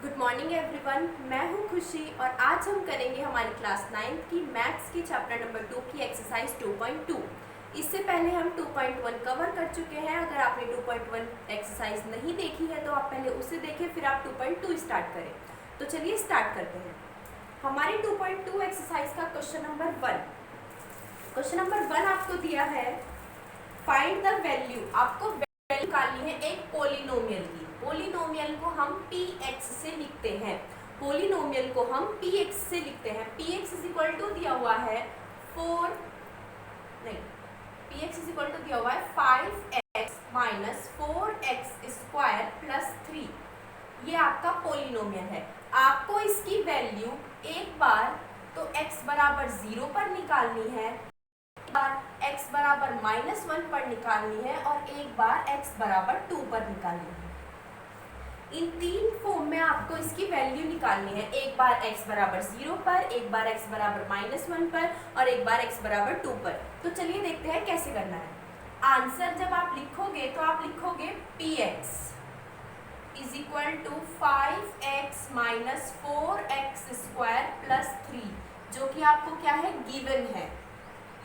Good morning everyone, मैं हूं खुशी और आज हम करेंगे हमारी क्लास 9 की मैथ्स की चैप्टर नंबर 2 की एक्सरसाइज 2.2। इससे पहले हम 2.1 कवर कर चुके हैं। अगर आपने 2.1 एक्सरसाइज नहीं देखी है तो आप पहले उसे देखें, फिर आप 2.2 स्टार्ट करें। तो चलिए स्टार्ट करते हैं। हमारी 2.2 एक्सरसाइज का क्वेश्चन नंबर 1। क्वेश्चन नंबर 1 आपको दिया है, फाइंड द वैल्यू। आपको वैल्यू निकालनी है एक पोलिनोमियल की। पोलिनोमियल को हम px से लिखते हैं। पोलिनोमियल को हम px से लिखते हैं। px इज इक्वल टू दिया हुआ है 5x minus 4x square plus 3। ये आपका पोलिनोमियल है। आपको इसकी वैल्यू एक बार तो x बराबर 0 पर निकालनी है, x बराबर -1 पर निकालनी है और एक बार x बराबर 2 पर निकालनी है। इन तीन फॉर्म में आपको इसकी वैल्यू निकालनी है। एक बार x बराबर 0 पर, एक बार x बराबर -1 पर और एक बार x बराबर 2 पर। तो चलिए देखते हैं कैसे करना है। आंसर जब आप लिखोगे तो आप लिखोगे px is equal to 5x minus 4x square plus 3, जो कि आपको क्या है, गिवन है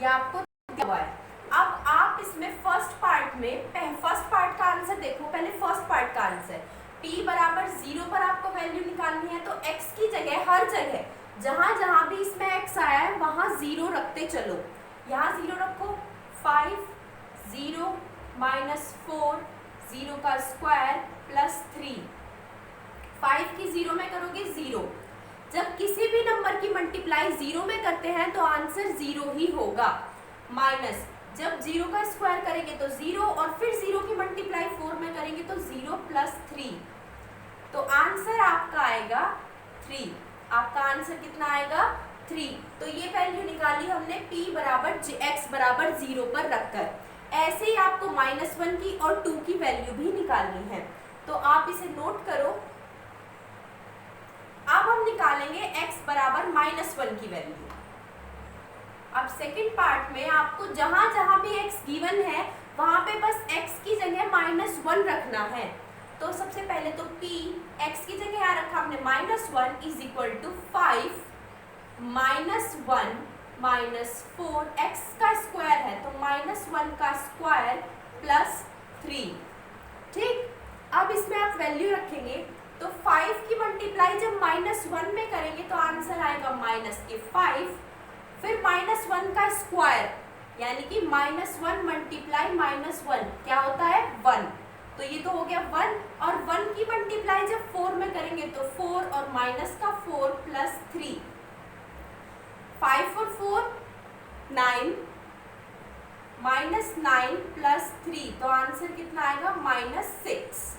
या आपको दिया हुआ है। अब आप इसमें फर्स्ट पार्ट का आंसर देखो। पहले फर्स्ट पार्ट का आंसर, p बराबर 0 पर आपको वैल्यू निकालनी है, तो x की जगह हर जगह जहां जहां भी इसमें x आया है वहां 0 रखते चलो। यहाँ 0 रखो, 5 0 माइनस 4 0 का स्क्वायर प्लस 3। 5 की 0 में करोगे 0। जब किसी भी नंबर की मल्टीप्लाई 0 में करते हैं तो आंसर 0 ही होगा। माइनस जब 0 का स्क्वायर करेंगे तो 0 और फिर 0 की मल्टीप्लाई 4 में करेंगे तो 0 प्लस 3। तो आंसर आपका आएगा 3। आपका आंसर कितना आएगा, 3। तो ये वैल्यू निकाली हमने p बराबर x बराबर 0 पर रखकर। ऐसे ही आपको -1 की और 2 की वैल्यू भी निकालनी है, तो आप इसे नोट करो। अब हम निकालेंगे x बराबर -1 की वैल्यू। अब सेकंड पार्ट में आपको जहां जहां भी x गिवन है वहां पे बस x की जगह -1 रखना है। तो सबसे पहले तो p x की जगह यहाँ रखा हमने -1 is equal to 5 -1 minus 4 x का स्क्वायर है तो -1 का स्क्वायर प्लस 3। ठीक, अब इसमें आप वैल्यू रखेंगे तो 5 की मल्टीप्लाई जब -1 में करेंगे तो आंसर आएगा -5, फिर -1 का स्क्वायर यानी कि -1 मल्टीप्लाई -1 क्या होता है, 1। तो ये तो हो गया 1 और 1 की मल्टीप्लाई जब 4 में करेंगे तो 4 और माइनस का 4 प्लस 3। 5 और 4 9 -9 प्लस 3, तो आंसर कितना आएगा, -6।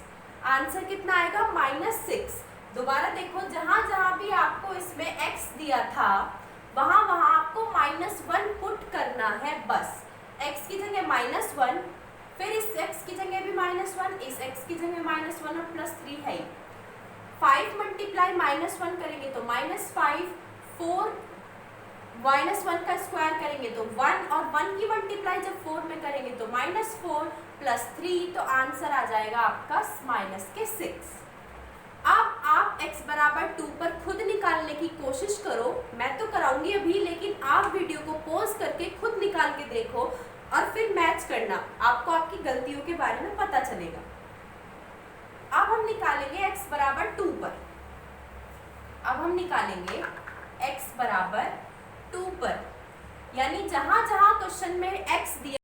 आंसर कितना आएगा, -6। दोबारा देखो, जहां जहां भी आपको इसमें x दिया था वहां वहां आपको -1 पुट करना है बस। x की जगह -1, फिर इस x की जगह भी -1, इस x की जगह -1 और प्लस 3 है। 5 मल्टीप्लाई -1 करेंगे तो -5, 4 -1 का स्क्वायर करेंगे तो 1 और 1 की मल्टीप्लाई जब 4 में करेंगे तो -4 प्लस 3, तो आंसर आ जाएगा आपका -6। अब आप x बराबर 2 पर खुद निकालने की कोशिश करो। मैं तो कराऊंगी अभी, लेकिन आप वीडियो को पॉज करके खुद निकाल के देखो और फिर मैच करना, आपको आपकी गलतियों के बारे में पता चलेगा। अब हम निकालेंगे x बराबर 2 पर। अब हम निकालेंगे x बराबर 2 पर, यानी जहां जहां क्वेश्चन में x दिया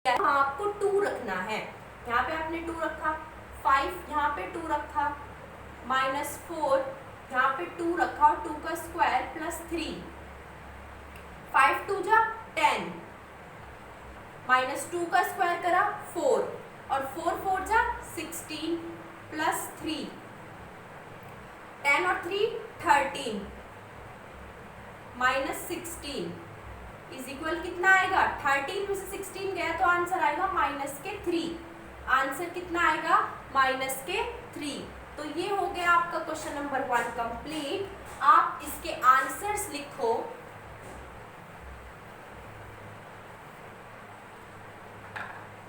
है वहां आपको 2 रखना है। यहाँ पे आपने 2 रखा, 5 यहाँ पे 2 रखा, -4 यहाँ पे 2 रखा और 2 का स्क्वायर प्लस 3। 5 2 जा 10, -2 का स्क्वायर करा 4 और 4 4 जा 16 प्लस 3। 10 और 3 13 -16 इज इक्वल कितना आएगा, 13 में से 16 गया तो आंसर आएगा -3। आंसर कितना आएगा, -3। तो ये हो गया आपका क्वेश्चन नंबर 1 कंप्लीट। आप इसके आंसर्स लिखो।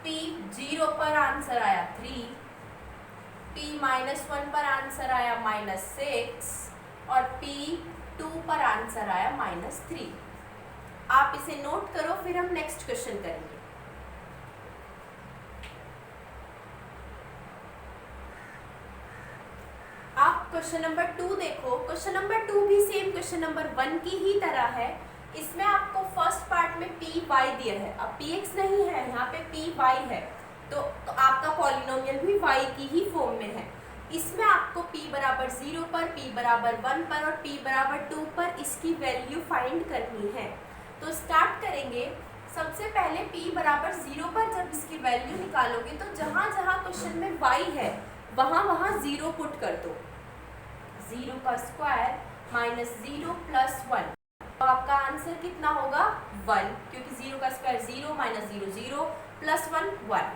p 0 पर आंसर आया 3, p P-1 पर आंसर आया -6 और P2 पर आंसर आया -3। आप इसे नोट करो, फिर हम नेक्स्ट क्वेश्चन करेंगे। आप क्वेश्चन नंबर 2 देखो। क्वेश्चन नंबर 2 भी सेम क्वेश्चन नंबर 1 की ही तरह है। इसमें आपको फर्स्ट पार्ट में पी वाई दिया है, अब पी एक्स नहीं है, यहाँ पे पी वाई है, तो आपका पॉलिनोमियल भी वाई की ही फॉर्म में है। इसमें आपको p बराबर 0 पर, p बराबर 1 पर और p बराबर 2 पर इसकी वैल्यू फाइंड करनी है। तो स्टार्ट करेंगे। सबसे पहले p बराबर 0 पर जब इसकी वैल्यू निकालोगे तो जहाँ जहाँ क्वेश्चन में y है वहाँ 0 पुट कर दो। 0 का स्क्वायर -0 प्लस 1, तो आपका आंसर कितना होगा 1, क्योंकि 0 का स्क्वायर 0 -0 0 प्लस 1 1।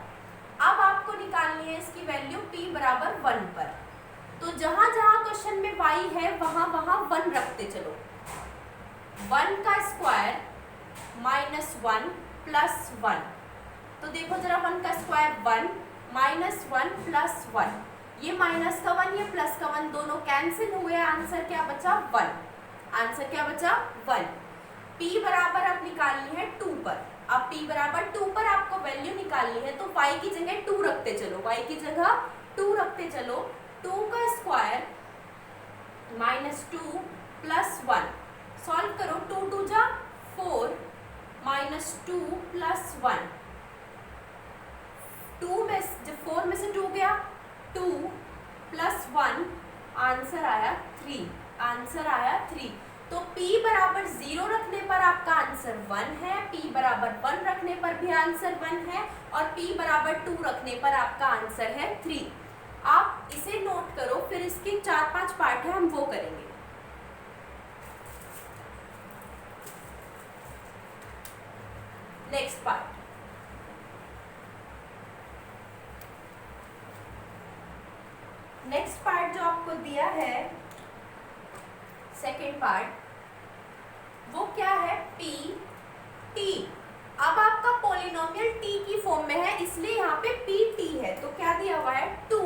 अब आपको निकालनी है इसकी वैल्यू p बराबर 1 पर, तो जहाँ जहाँ क्वेश्चन में y है वहाँ 1 रखते चलो। 1 का स्क्वायर -1 प्लस 1, तो देखो जरा 1 का स्क्वायर 1 -1 प्लस 1, ये माइनस का 1 ये प्लस का 1 दोनों कैंसिल हुए, आंसर क्या बचा 1। आंसर क्या बचा 1। p बराबर अब निकालनी है 2 पर। अब p बराबर 2 पर आपको वैल्यू निकालनी है, तो y की जगह 2 रखते चलो, y की जगह 2 रखते चलो। 2 का स्क्वायर -2 प्लस 1, सॉल्व करो। 2 2 जा 4 -2 प्लस 1, 2 में जब 4 में से 2 गया 2 प्लस 1, आंसर आया 3। आंसर आया 3। तो p बराबर 0 रखने पर आपका आंसर 1 है, p बराबर 1 रखने पर भी आंसर 1 है और p बराबर 2 रखने पर आपका आंसर है 3। आप इसे नोट करो, फिर इसके 4-5 पार्ट है, हम वो करेंगे। नेक्स्ट पार्ट, नेक्स्ट पार्ट जो आपको दिया है सेकेंड पार्ट, वो क्या है p t। अब आपका पॉलिनोमियल t की फॉर्म में है, इसलिए यहाँ पे p t है, तो क्या दिया हुआ है 2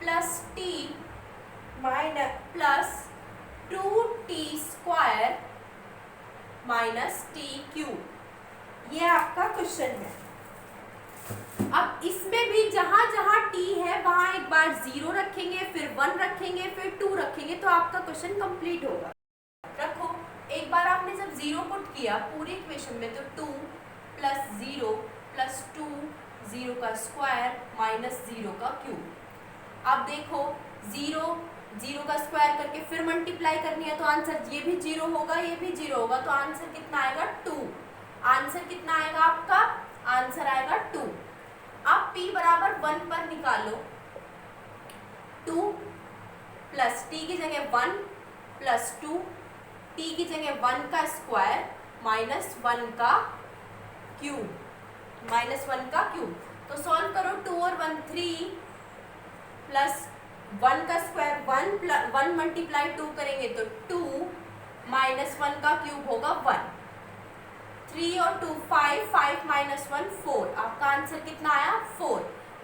plus t minus plus 2t square minus t cube, ये आपका क्वेश्चन है। अब इसमें भी जहां जहां t है वहां एक बार 0 रखेंगे, फिर 1 रखेंगे, फिर 2 रखेंगे, तो आपका क्वेश्चन कंप्लीट होगा। रखो, एक बार आपने जब 0 पुट किया पूरी इक्वेशन में, तो 2 प्लस 0 प्लस 2, 0 का स्क्वायर माइनस 0 का क्यूब। अब देखो 0 का स्क्वायर करके फिर मल्टीप्लाई करनी है, तो आंसर ये भी 0 होगा, ये भी 0 होगा, तो आंसर कितना आएगा 2। आंसर कितना आएगा आपका, आंसर आएगा 2। अब p बराबर 1 पर निकालो। 2 प्लस t की जगह 1 प्लस 2, t की जगह 1 का स्क्वायर माइनस 1 का क्यूब, माइनस 1 का क्यूब। तो सॉल्व करो, 2 और 1 3 प्लस 1 का स्क्वायर 1 प्लस 1 मल्टीप्लाई 2 करेंगे तो 2 माइनस 1 का क्यूब होगा 1। 3 और 2 5, 5 माइनस 1 4, आपका आंसर कितना आया 4।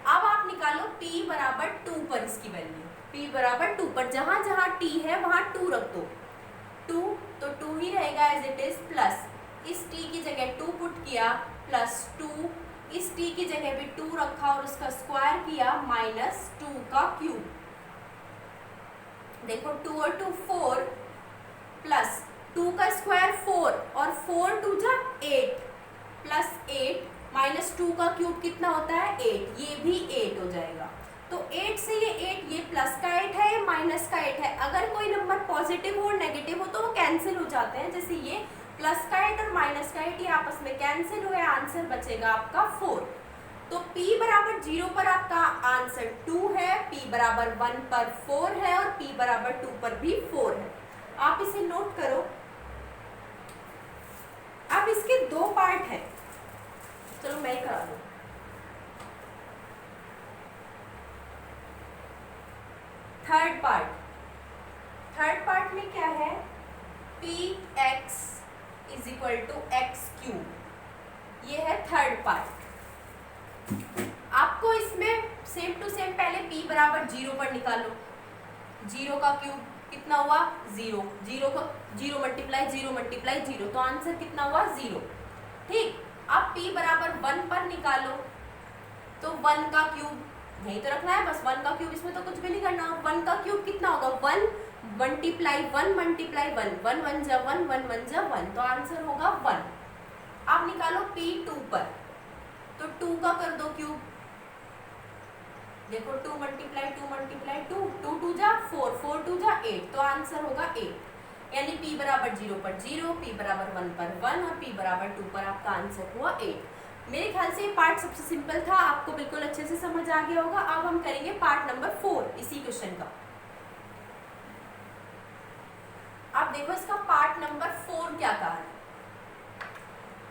अब आप निकालो p बराबर 2 पर इसकी वैल्यू, p बराबर 2 पर जहां जहां t है वहां 2 रख दो। 2 तो 2 ही रहेगा एज इट इज, प्लस इस t की जगह 2 पुट किया प्लस 2, इस t की जगह भी 2 रखा और उसका स्क्वायर किया माइनस 2 का क्यूब। देखो 2 और 2 4 प्लस 2 का स्क्वायर 4 और 4 2 जा 8 प्लस 8 माइनस 2 का क्यूब कितना होता है 8, ये भी 8 हो जाएगा। तो 8 से ये 8, ये प्लस का 8 है, ये माइनस का 8 है। अगर कोई नंबर पॉजिटिव हो और नेगेटिव हो तो वो कैंसिल हो जाते हैं, जैसे ये प्लस का 8 और माइनस का 8 ये आपस में कैंसिल हुए, आंसर बचेगा आपका 4। तो p बराबर 0 पर आपका आंसर 2 है, p बराबर 1 पर 4 है और p बराबर 2 पर भी 4 है। आप इसे नोट करो। अब इसके 2 पार्ट हैं, चलो मैं करा दूं। थर्ड पार्ट में क्या है, px is equal to x cube, ये है थर्ड पार्ट। आपको इसमें सेम टू सेम पहले p बराबर बराबर 0 पर निकालो, 0 का क्यूब कितना हुआ 0, 0 को 0 मल्टीप्लाई 0 मल्टीप्लाई 0, तो आंसर कितना हुआ 0। ठीक, अब p बराबर 1 पर निकालो, तो 1 का क्यूब यही तो रखना है, बस 1 का क्यूब, इसमें तो कुछ भी नहीं करना। 1 का क्यूब कितना होगा 1 मल्टीप्लाई 1 मल्टीप्लाई 1, 1 1 जा 1, 1 1 जा 1, तो आंसर होगा 1। अब निकालो p 2 पर, तो 2 का कर दो क्यूब, देखो 2 मल्टीप्लाई 2 मल्टीप्लाई 2, 2 2 जा 4, 4 2 जा 8, तो आंसर होगा 8। यानी p बराबर 0 पर 0, p बराबर 1 पर 1 और p बराबर 2 पर आपका आंसर हुआ 8। मेरे ख्याल से ये पार्ट सबसे सिंपल था, आपको बिल्कुल अच्छे से समझ आ गया होगा। अब हम करेंगे पार्ट नंबर 4 इसी क्वेश्चन का। अब देखो इसका पार्ट नंबर 4 क्या कहा है।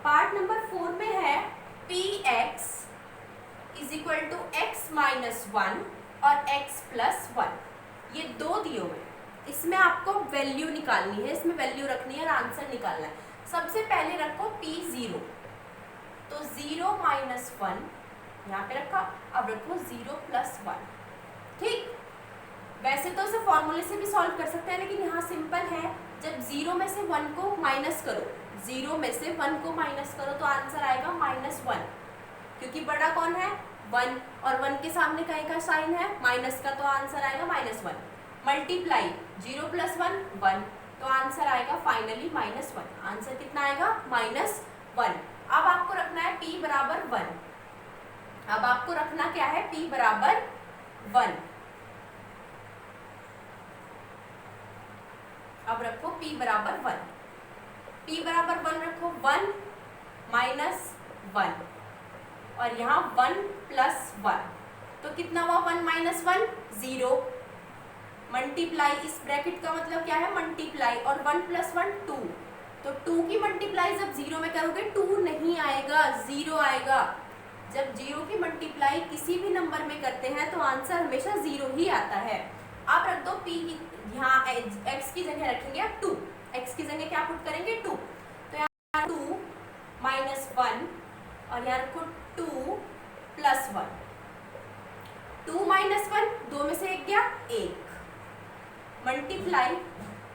पार्ट नंबर 4 में है px is equal to x minus 1 और x प्लस 1, ये दो दिए हुए हैं, इसमें आपको वैल्यू निकालनी है, इसमें वैल्यू रखनी है और आंसर निकालना है। सबसे पहले रखो p 0, तो 0 माइनस 1 यहाँ पे रखा, अब रखो 0 प्लस 1। ठीक, वैसे तो इसे फॉर्मूले से भी सॉल्व कर सकते हैं, लेकिन यहाँ सिंपल है, जब 0 में से 1 को माइनस करो, 0 में से 1 को माइनस करो तो आंसर आएगा -1, क्योंकि बड़ा कौन है 1, और 1 के सामने कहीं का साइन है माइनस का, तो आंसर आएगा -1। मल्टीप्लाई 0 प्लस 1 1, तो आंसर आएगा फाइनली -1। आंसर कितना आएगा -1। अब आपको रखना है p बराबर 1। अब आपको रखना क्या है p बराबर 1। अब रखो p बराबर 1, p बराबर 1 रखो, 1 माइनस 1 और यहाँ 1 प्लस 1, तो कितना हुआ 1 माइनस 1 0। मल्टीप्लाई, इस ब्रैकेट का मतलब क्या है मल्टीप्लाई, और 1 प्लस 1 2, तो 2 की मल्टीप्लाई जब 0 में करोगे 2 नहीं आएगा 0 आएगा। जब 0 की मल्टीप्लाई किसी भी नंबर में करते हैं तो आंसर हमेशा 0 ही आता है। अब रख दो p की, यहाँ x की जगह रखेंगे 2, x की जगह क्या पुट करेंगे 2, तो यहाँ 2 माइनस 1 और यहाँ रखो 2 प्लस 1, 2 माइनस 1 2 में से 1 गया 1, मल्टीप्लाई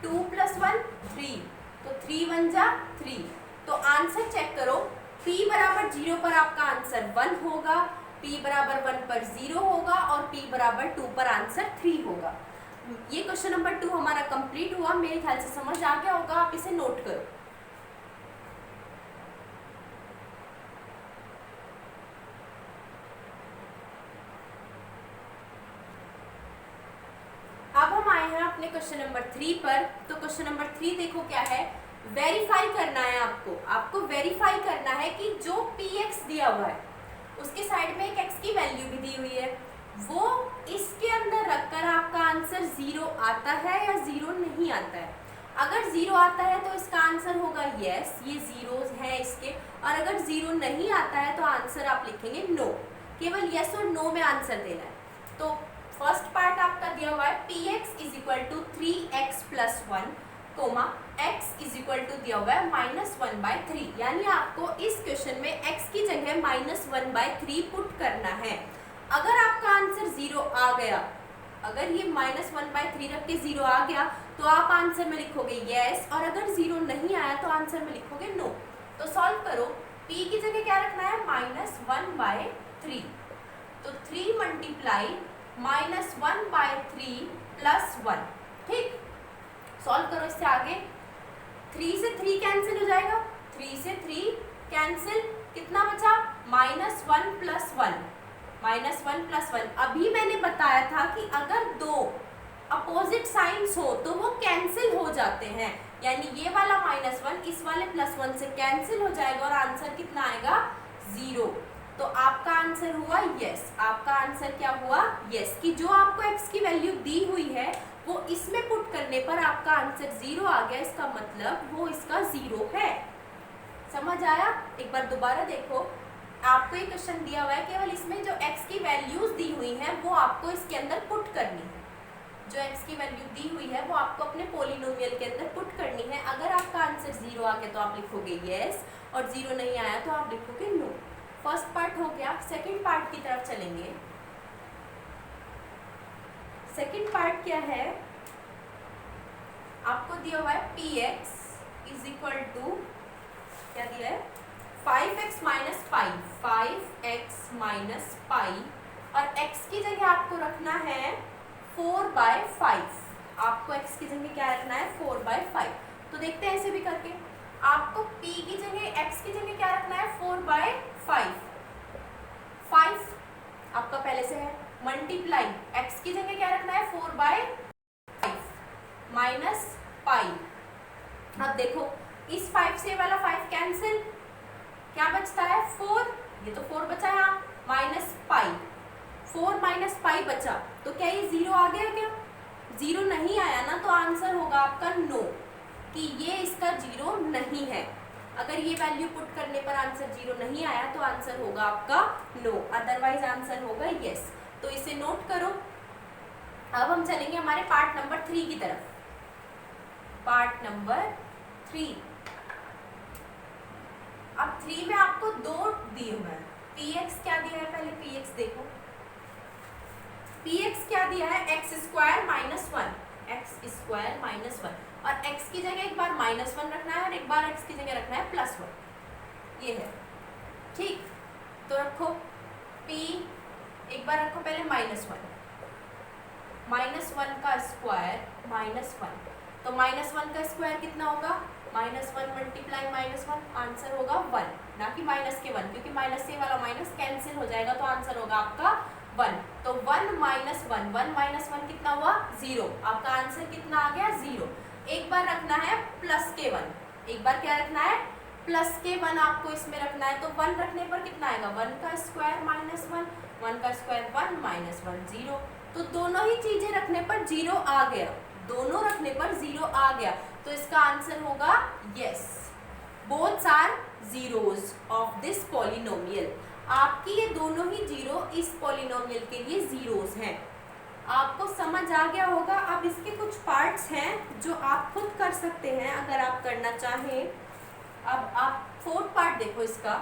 2 प्लस 1 3, तो 3 1 जा 3, तो आंसर चेक करो, p बराबर 0 पर आपका आंसर 1 होगा, p बराबर 1 पर 0 होगा और p बराबर 2 पर आंसर 3 होगा। ये क्वेश्चन नंबर 2 हमारा कंप्लीट हुआ, मेरे ख्याल से समझ आ गया होगा, आप इसे नोट करो। अब हम आए हैं अपने क्वेश्चन नंबर 3 पर। तो क्वेश्चन नंबर 3 देखो क्या है, वेरीफाई करना है आपको वेरीफाई करना है कि जो px दिया हुआ है उसके साइड में एक x की वैल्यू भी दी हुई है, वो इसके अंदर रखकर आपका आंसर 0 आता है या 0 नहीं आता है। अगर 0 आता है तो इसका आंसर होगा यस, ये जीरोस हैं इसके, और अगर 0 नहीं आता है तो आंसर आप लिखेंगे नो। केवल यस और नो में आंसर देना है। तो फर्स्ट पार्ट आपका दिया हुआ है px is equal to 3x plus 1, comma x is equal to दिया हुआ है -1/3, यानी आपको इस क्वेश्चन में x की जगह -1/3 पुट करना है। अगर आपका आंसर 0 आ गया, अगर ये -1/3 रख के 0 आ गया तो आप आंसर में लिखोगे यस, और अगर 0 नहीं आया तो आंसर में लिखोगे नो। तो सॉल्व करो, p की जगह क्या रखना है -1/3, तो 3 मल्टीप्लाई -1/3 प्लस 1। ठीक, सॉल्व करो इससे आगे, 3 से 3 कैंसिल हो जाएगा, 3 से 3 कैंसिल, कितना बचा -1 प्लस 1, -1 प्लस 1। अभी मैंने बताया था कि अगर दो अपोजिट साइंस हो तो वो कैंसिल हो जाते हैं, यानी ये वाला -1 इस वाले +1 से कैंसिल हो जाएगा और आंसर कितना आएगा 0। तो आपका आंसर हुआ यस, आपका आंसर क्या हुआ यस, कि जो आपको x की वैल्यू दी हुई है वो इसमें पुट करने पर आपका आंसर 0 आ गया, इसका मतलब वो इसका 0 है। समझ आया? एक बार दोबारा देखो, आपको ये क्वेश्चन दिया हुआ है, केवल इसमें जो x की वैल्यूज दी हुई हैं वो आपको इसके अंदर पुट करनी है। जो x की वैल्यू दी हुई है वो आपको अपने पॉलिनोमियल के अंदर पुट करनी है। अगर आपका आंसर 0 आ गया तो आप लिखोगे यस, और 0 नहीं आया तो आप लिखोगे नो। फर्स्ट पार्ट हो गया, सेकंड पार्ट की तरफ चलेंगे। सेकंड पार्ट क्या है, आपको दिया हुआ है px इज इक्वल टू क्या दिया है 5x minus pi, 5x minus pi, और x की जगह आपको रखना है 4/5। आपको x की जगह क्या रखना है 4/5। तो देखते हैं ऐसे भी करके, आपको p की जगह x की जगह क्या रखना है 4/5। 5 आपका पहले से है, मल्टीप्लाई x की जगह क्या रखना है 4/5 माइनस पाई। अब देखो इस 5 से वाला 5 कैंसिल, क्या बचता है 4, ये तो 4 बचा यहाँ, माइनस पाई, 4 माइनस पाई बचा, तो क्या ये 0 आ गया क्या? 0 नहीं आया ना, तो आंसर होगा आपका नो, कि ये इसका 0 नहीं है। अगर ये वैल्यू पुट करने पर आंसर 0 नहीं आया तो आंसर होगा आपका नो, अदरवाइज आंसर होगा यस। तो इसे नोट करो। अब हम चलेंगे हमारे पार्ट नंबर 3 की तरफ। पार्ट नंबर 3, अब 3 में आपको 2 दिए हुए हैं। px क्या दिया है, पहले px देखो, px क्या दिया है x square minus 1, x square minus 1, और x की जगह एक बार -1 रखना है और एक बार x की जगह रखना है +1, ये है ठीक। तो रखो p, एक बार रखो पहले -1, -1 का स्क्वायर -1, तो -1 का स्क्वायर कितना होगा, -1 मल्टीप्लाई -1, आंसर होगा 1, ना कि माइनस के 1, क्योंकि माइनस से वाला माइनस कैंसिल हो जाएगा, तो आंसर होगा आपका 1। तो 1 माइनस 1, 1 माइनस 1 कितना हुआ 0, आपका आंसर कितना आ गया 0। एक बार रखना है प्लस के 1, एक बार क्या रखना है प्लस के 1 आपको इसमें रखना है, तो 1 रखने पर कितना आएगा 1 का स्क्वायर -1, 1 का स्क्वायर 1 -1 0। तो दोनों ही चीजें रखने पर 0 आ गया, दोनों रखने पर 0 आ गया, तो इसका आंसर होगा yes, boths are zeros of this polynomial. आपकी ये दोनों ही 0 इस पॉलिनोमियल के लिए जीरोस हैं। आपको समझ आ गया होगा। अब इसके कुछ पार्ट्स हैं जो आप खुद कर सकते हैं अगर आप करना चाहें। अब आप 4th पार्ट देखो इसका।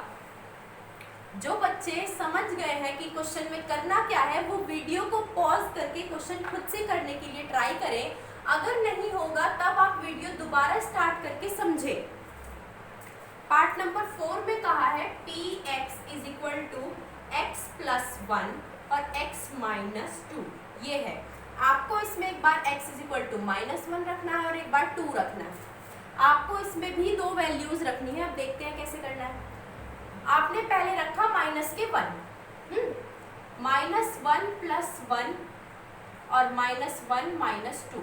जो बच्चे समझ गए हैं कि क्वेश्चन में करना क्या है, वो वीडियो को पॉज करके क्वेश्चन खुद से करने के लिए ट्राई करें। अगर नहीं होगा तब आप वीडियो दोबारा स्टार्ट करके समझें। पार्ट नंबर 4 में कहा है px is equal to x plus 1 और x माइनस 2, ये है। आपको इसमें एक बार x इज इक्वल टू -1 रखना है और एक बार 2 रखना है। आपको इसमें भी 2 वैल्यूज रखनी है। अब देखते हैं कैसे करना है। आपने पहले रखा -1, -1 प्लस 1 और -1 -2।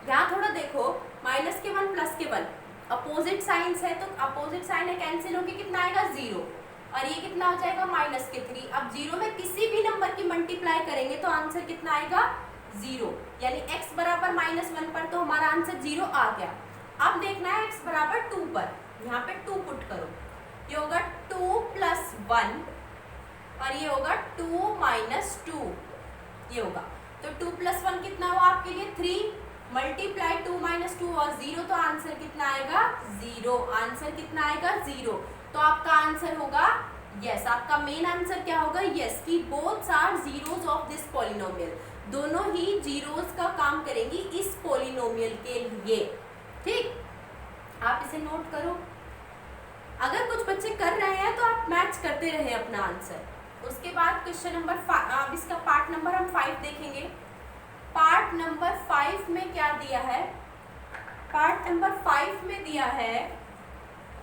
यहाँ थोड़ा देखो, -1 प्लस 1 अपोजिट साइंस है, तो अपोजिट साइन है कैंसिल होके कितना आएगा 0, और ये कितना हो जाएगा -3। अब 0 में किसी भी नंबर की मल्टीप्लाई करेंगे तो आंसर कितना आएगा 0, यानी x बराबर -1 पर तो हमारा आंसर 0 आ गया। अब देखना है x बराबर 2 पर, यहाँ पे 2 पुट करो, ये होगा 2 प्लस 1 और ये होगा 2 माइनस 2, ये होगा। तो 2 प्लस 1 कितना हुआ आपके लिए 3, मल्टीप्लाई 2 माइनस 2 और 0, तो आंसर कितना आएगा 0। आंसर कितना आएगा 0। तो आपका आंसर होगा यस। आपका मेन आंसर क्या होगा यस, कि boths are zeros of this polynomial. दोनों ही जीरोस का काम करेंगी इस पॉलिनोमियल के लिए। ठीक, आप इसे नोट करो। अगर कुछ बच्चे कर रहे हैं तो आप मैच करते रहे अपना आंसर। उसके बाद क्वेश्चन नंबर 5, अब इसका पार्ट नंबर हम 5 देखेंगे। पार्ट नंबर 5 में क्या दिया है, पार्ट नंबर 5 में दिया है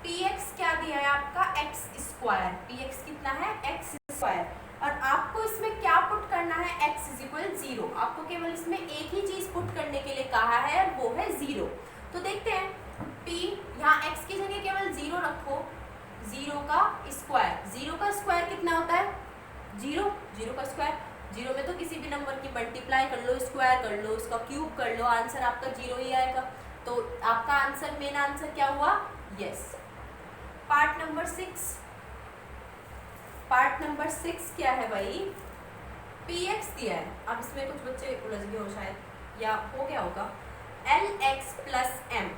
px क्या दिया है आपका x स्क्वायर। px कितना है x स्क्वायर, और आपको इसमें क्या पुट करना है x इज इक्वल 0। आपको केवल इसमें एक ही चीज पुट करने के लिए कहा है, वो है 0। तो देखते हैं p, यहाँ x की जगह केवल 0 रखो, 0 का स्क्वायर। 0 का स्क्वायर कितना होता है 0, 0 का स्क्वायर। 0 में तो किसी भी नंबर की मल्टीप्लाई कर लो, स्क्वायर कर लो, उसका क्यूब कर लो, आंसर आपका 0 ही आएगा। तो आपका आंसर, मेन आंसर क्या हुआ yes. Part number 6, part number 6 क्या है भाई, px दिया है। अब इसमें कुछ बच्चे उलझ गए हो शायद, या हो गया होगा, lx प्लस m,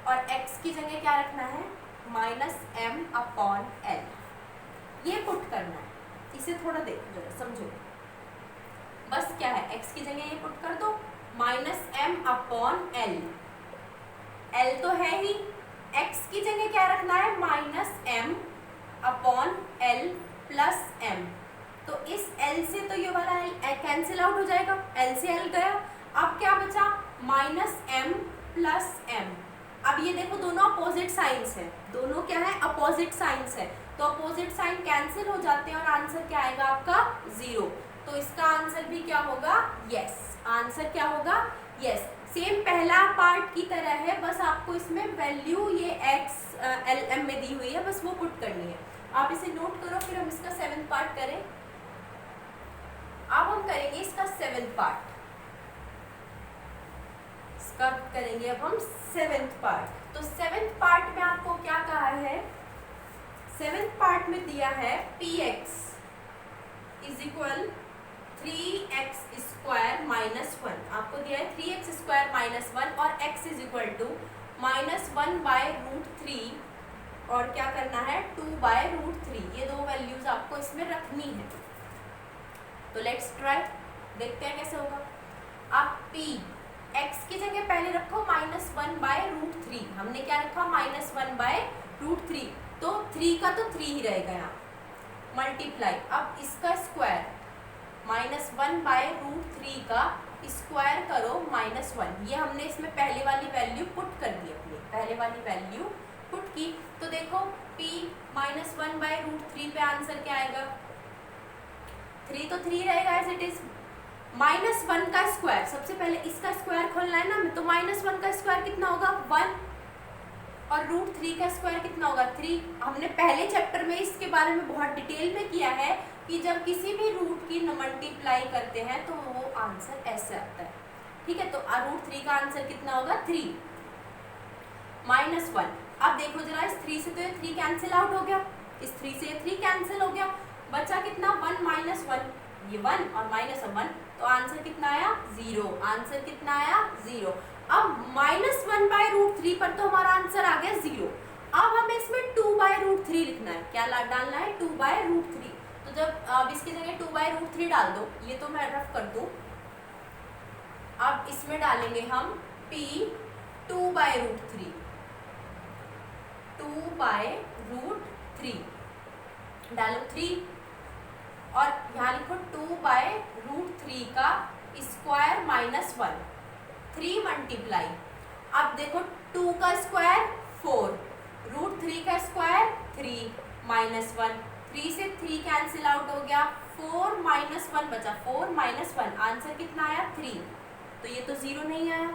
और x की जगह क्या रखना है -m/l, ये पुट करना है। इसे थोड़ा देखो जरा, समझो। क्या है, x की जगह ये पुट कर दो -m/l, l तो है ही, x की जगह क्या रखना है -m/l प्लस m। तो इस l से तो ये वाला l कैंसिल आउट हो जाएगा, l से l गया, अब क्या बचा -m प्लस m। अब ये देखो दोनों अपोजिट साइंस है, दोनों क्या है अपोजिट साइंस है, तो अपोजिट साइन कैंसिल हो जाते हैं और आंसर क्या आएगा आपका 0। तो इसका आंसर भी क्या होगा यस, आंसर क्या होगा यस। सेम पहला पार्ट की तरह है, बस आपको इसमें वैल्यू ये x l m में दी हुई है, बस वो पुट करनी है। आप इसे नोट करो, फिर हम इसका 7th पार्ट करें। अब हम करेंगे इसका 7th पार्ट, इसका करेंगे अब हम 7th पार्ट। तो 7th पार्ट में आपको क्या कहा है, 7th पार्ट में दिया है px is equal 3x square minus 1, आपको दिया है 3x स्क्वायर माइनस 1 और x इज इक्वल टू -1/√3 और क्या करना है 2/√3। ये दो वैल्यूज आपको इसमें रखनी है। तो लेट्स ट्राई, देखते हैं कैसे होगा। अब p x की जगह पहले रखो -1/√3, हमने क्या रखा -1/√3, तो 3 का तो 3 ही रहेगा यहाँ, मल्टीप्लाई, अब इसका स्क्वायर -1/√3 का स्क्वायर करो -1। ये हमने इसमें पहले वाली वैल्यू पुट कर दी, अपनी पहले वाली वैल्यू पुट की। तो देखो p -1/√3 पे आंसर क्या आएगा, 3 तो 3 रहेगा एज इट इज, -1 का स्क्वायर, सबसे पहले इसका स्क्वायर खोलना है ना, तो -1 का स्क्वायर कितना होगा 1 और √3 का स्क्वायर कितना होगा 3। हमने पहले चैप्टर में इसके बारे में बहुत डिटेल में किया है कि जब किसी भी रूट की मल्टीप्लाई करते हैं तो वो आंसर ऐसे आता है, ठीक है। तो √3 का आंसर कितना होगा 3 -1। अब देखो जरा, इस 3 से तो ये 3 कैंसिल आउट हो गया, इस 3 से 3 कैंसिल हो गया, बचा कितना 1 -1, ये 1 और -1, तो आंसर कितना आया 0, आंसर कितना आया 0। अब -1/√3 पर तो हमारा आंसर आ गया 0। अब हमें इसमें 2/√3 लिखना है, क्या डालना है 2/√3। तो जब अब इसकी जगह 2/√3 डाल दो, ये तो मैं रफ कर दूं। अब इसमें डालेंगे हम p 2/√3, 2/√3 डालो 3 और यहाँ लिखो 2/√3 का स्क्वायर -1, 3 मल्टीप्लाई, अब देखो 2 का स्क्वायर 4, √3 का स्क्वायर 3 -1, 3 से 3 कैंसिल आउट हो गया, 4 -1 बचा, 4 -1, आंसर कितना आया 3। तो ये तो 0 नहीं आया,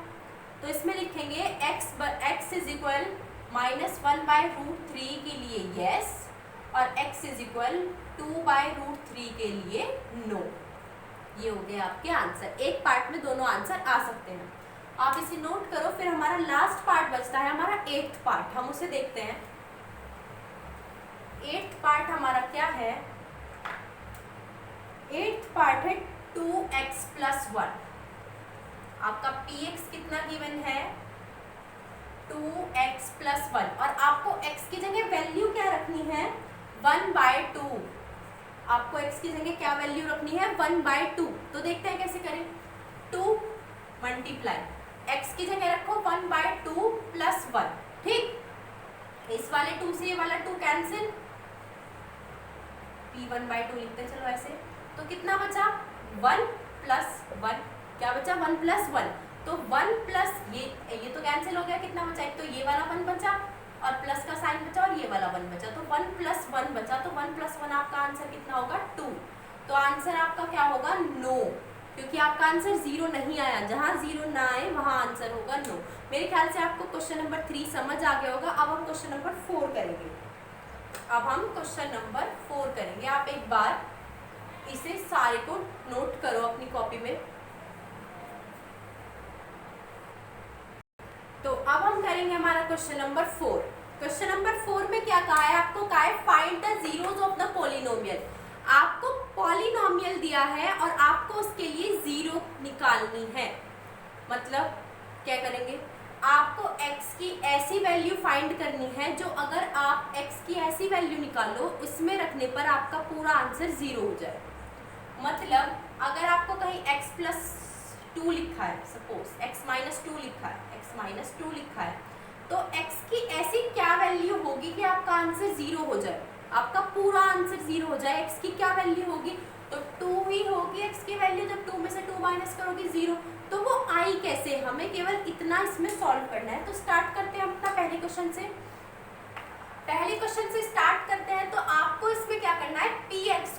तो इसमें लिखेंगे x इज इक्वल -1/√3 के लिए यस और x इज इक्वल 2/√3 के लिए नो। ये हो गए आपके आंसर, एक पार्ट में दोनों आंसर आ सकते हैं। आप इसे नोट करो, फिर हमारा लास्ट पार्ट बचता है हमारा 8th पार्ट, हम उसे देखते हैं। 8th पार्ट हमारा क्या है, 8th पार्ट है 2x + 1। आपका px कितना गिवन है 2x + 1 और आपको x की जगह वैल्यू क्या रखनी है 1/2। आपको x की जगह क्या वैल्यू रखनी है 1/2। तो देखते हैं कैसे करें, 2 मल्टीप्लाई, x की जगह रखो 1/2 + 1, ठीक। इस वाले 2 से ये वाला 2 कैंसिल, p 1/2 लिखते चलो ऐसे। तो कितना बचा 1 + 1, क्या बचा 1 + 1, तो 1 प्लस ये तो कैंसिल हो गया, कितना बचा, एक तो ये वाला 1 बचा और प्लस का साइन बचा और ये वाला 1 बचा, तो 1 + 1 बचा, तो 1 + 1 आपका आंसर कितना होगा 2। तो आंसर आपका क्या होगा नो, क्योंकि आपका आंसर 0 नहीं आया, जहाँ 0 ना आए वहाँ आंसर होगा नो। मेरे ख्याल से आपको क्वेश्चन नंबर 3 समझ आ गया होगा। अब हम क्वेश्चन नंबर 4 करेंगे। अब हम क्वेश्चन नंबर 4 करेंगे। आप एक बार इसे सारे को नोट करो अपनी कॉपी में। तो अब हम करेंगे हमारा क्वेश्चन नंबर 4। क्वेश्चन नंबर 4 में क्या कहा है, आपको कहा है find the zeros of the polynomial. आपको पॉलिनोमियल दिया है और आपको उसके लिए जीरो निकालनी है। मतलब क्या करेंगे, आपको x की ऐसी वैल्यू फाइंड करनी है जो अगर आप x की ऐसी वैल्यू निकालो इसमें रखने पर आपका पूरा आंसर 0 हो जाए। मतलब अगर आपको कहीं x+2 लिखा है, सपोज x-2 लिखा है, x-2 लिखा है, तो x की ऐसी क्या वैल्यू होगी कि आपका आंसर 0 हो जाए, आपका पूरा आंसर 0 हो जाए। x की क्या वैल्यू होगी, तो 2 ही होगी x की वैल्यू। जब 2 में से 2 माइनस करोगे 0, तो वो आई कैसे, हमें केवल इतना इसमें सॉल्व करना है। तो स्टार्ट करते हैं अपना पहले क्वेश्चन से। पहले क्वेश्चन से स्टार्ट करते हैं। तो आपको इसमें क्या करना है, px